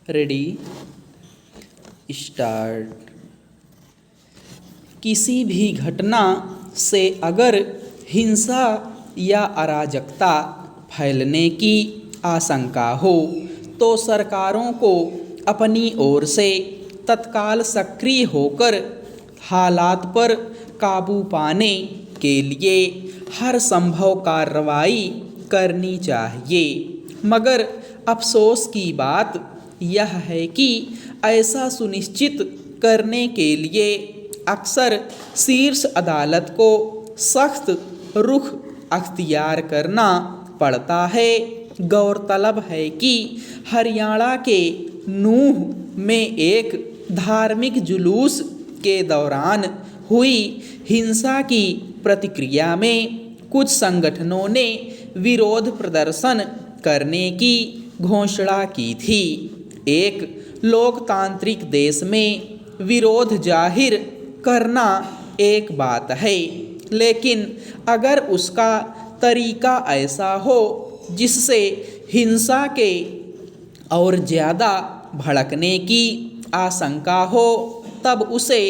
Ready start. किसी भी घटना से अगर हिंसा या अराजकता फैलने की आशंका हो तो सरकारों को अपनी ओर से तत्काल सक्रिय होकर हालात पर काबू पाने के लिए हर संभव कार्रवाई करनी चाहिए। मगर अफसोस की बात यह है कि ऐसा सुनिश्चित करने के लिए अक्सर शीर्ष अदालत को सख्त रुख अख्तियार करना पड़ता है। गौरतलब है कि हरियाणा के नूंह में एक धार्मिक जुलूस के दौरान हुई हिंसा की प्रतिक्रिया में कुछ संगठनों ने विरोध प्रदर्शन करने की घोषणा की थी। एक लोकतांत्रिक देश में विरोध जाहिर करना एक बात है, लेकिन अगर उसका तरीका ऐसा हो जिससे हिंसा के और ज़्यादा भड़कने की आशंका हो, तब उसे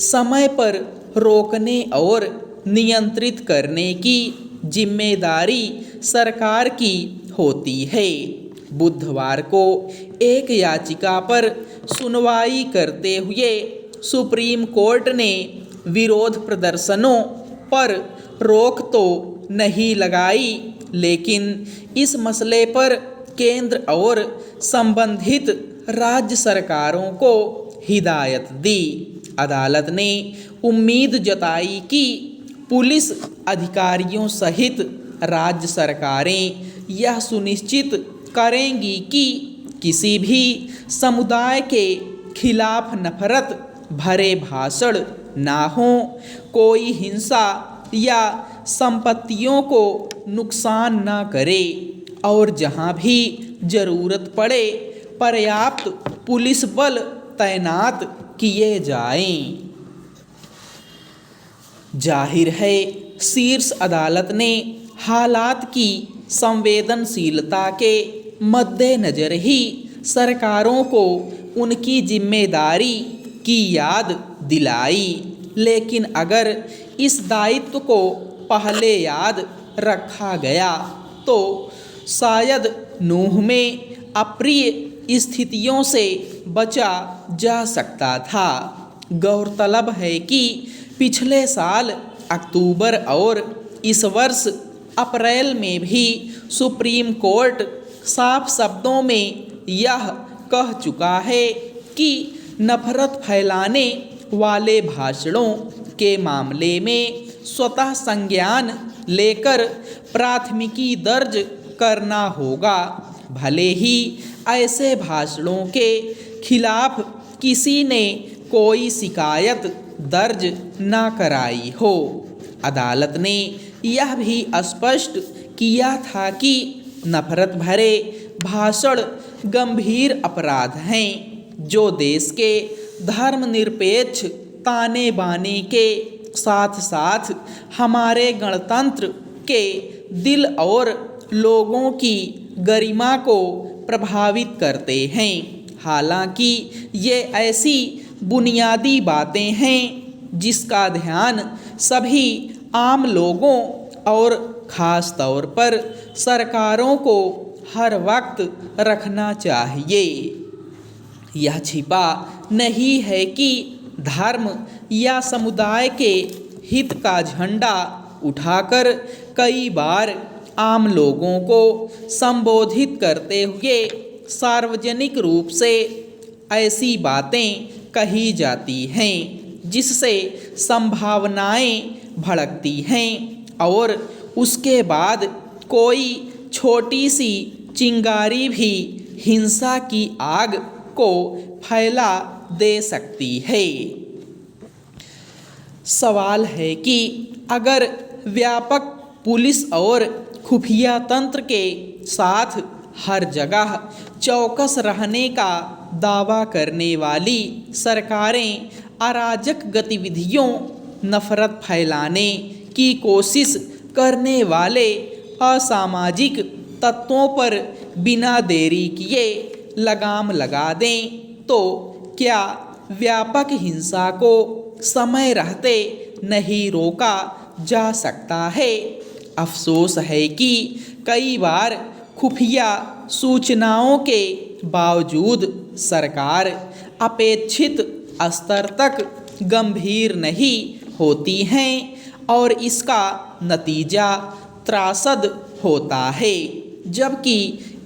समय पर रोकने और नियंत्रित करने की जिम्मेदारी सरकार की होती है। बुधवार को एक याचिका पर सुनवाई करते हुए सुप्रीम कोर्ट ने विरोध प्रदर्शनों पर रोक तो नहीं लगाई, लेकिन इस मसले पर केंद्र और संबंधित राज्य सरकारों को हिदायत दी। अदालत ने उम्मीद जताई कि पुलिस अधिकारियों सहित राज्य सरकारें यह सुनिश्चित करेंगी कि किसी भी समुदाय के खिलाफ नफरत भरे भाषण ना हो, कोई हिंसा या संपत्तियों को नुकसान न करे और जहां भी ज़रूरत पड़े पर्याप्त पुलिस बल तैनात किए जाएं। जाहिर है, शीर्ष अदालत ने हालात की संवेदनशीलता के मद्देनज़र ही सरकारों को उनकी जिम्मेदारी की याद दिलाई, लेकिन अगर इस दायित्व को पहले याद रखा गया तो शायद नूंह में अप्रिय स्थितियों से बचा जा सकता था। गौरतलब है कि पिछले साल अक्टूबर और इस वर्ष अप्रैल में भी सुप्रीम कोर्ट साफ शब्दों में यह कह चुका है कि नफरत फैलाने वाले भाषणों के मामले में स्वतः संज्ञान लेकर प्राथमिकी दर्ज करना होगा, भले ही ऐसे भाषणों के खिलाफ किसी ने कोई शिकायत दर्ज न कराई हो। अदालत ने यह भी स्पष्ट किया था कि नफरत भरे भाषण गंभीर अपराध हैं जो देश के धर्मनिरपेक्ष ताने बाने के साथ साथ हमारे गणतंत्र के दिल और लोगों की गरिमा को प्रभावित करते हैं। हालांकि ये ऐसी बुनियादी बातें हैं जिसका ध्यान सभी आम लोगों और ख़ास तौर पर सरकारों को हर वक्त रखना चाहिए। यह छिपा नहीं है कि धर्म या समुदाय के हित का झंडा उठाकर कई बार आम लोगों को संबोधित करते हुए सार्वजनिक रूप से ऐसी बातें कही जाती हैं जिससे संभावनाएं भड़कती हैं और उसके बाद कोई छोटी सी चिंगारी भी हिंसा की आग को फैला दे सकती है। सवाल है कि अगर व्यापक पुलिस और खुफिया तंत्र के साथ हर जगह चौकस रहने का दावा करने वाली सरकारें अराजक गतिविधियों, नफरत फैलाने की कोशिश करने वाले असामाजिक तत्वों पर बिना देरी किए लगाम लगा दें तो क्या व्यापक हिंसा को समय रहते नहीं रोका जा सकता है। अफसोस है कि कई बार खुफिया सूचनाओं के बावजूद सरकार अपेक्षित स्तर तक गंभीर नहीं होती हैं और इसका नतीजा त्रासद होता है। जबकि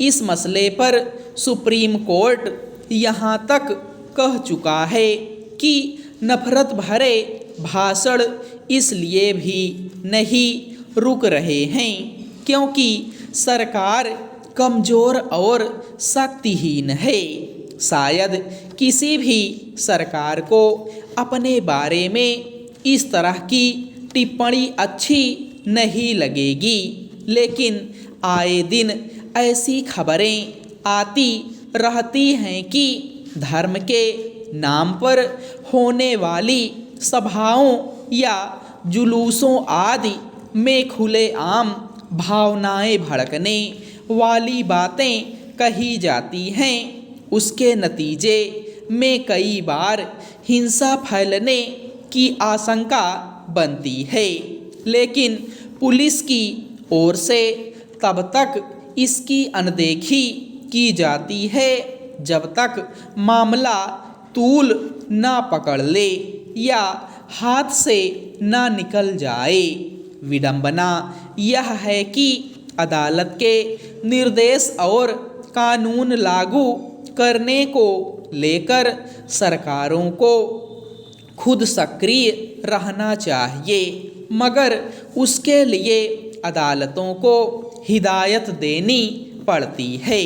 इस मसले पर सुप्रीम कोर्ट यहाँ तक कह चुका है कि नफरत भरे भाषण इसलिए भी नहीं रुक रहे हैं क्योंकि सरकार कमज़ोर और शक्तिहीन है। शायद किसी भी सरकार को अपने बारे में इस तरह की टिप्पणी अच्छी नहीं लगेगी, लेकिन आए दिन ऐसी खबरें आती रहती हैं कि धर्म के नाम पर होने वाली सभाओं या जुलूसों आदि में खुलेआम भावनाएं भड़कने वाली बातें कही जाती हैं। उसके नतीजे में कई बार हिंसा फैलने की आशंका बनती है, लेकिन पुलिस की ओर से तब तक इसकी अनदेखी की जाती है जब तक मामला तूल ना पकड़ ले या हाथ से ना निकल जाए। विडंबना यह है कि अदालत के निर्देश और कानून लागू करने को लेकर सरकारों को खुद सक्रिय रहना चाहिए, मगर उसके लिए अदालतों को हिदायत देनी पड़ती है।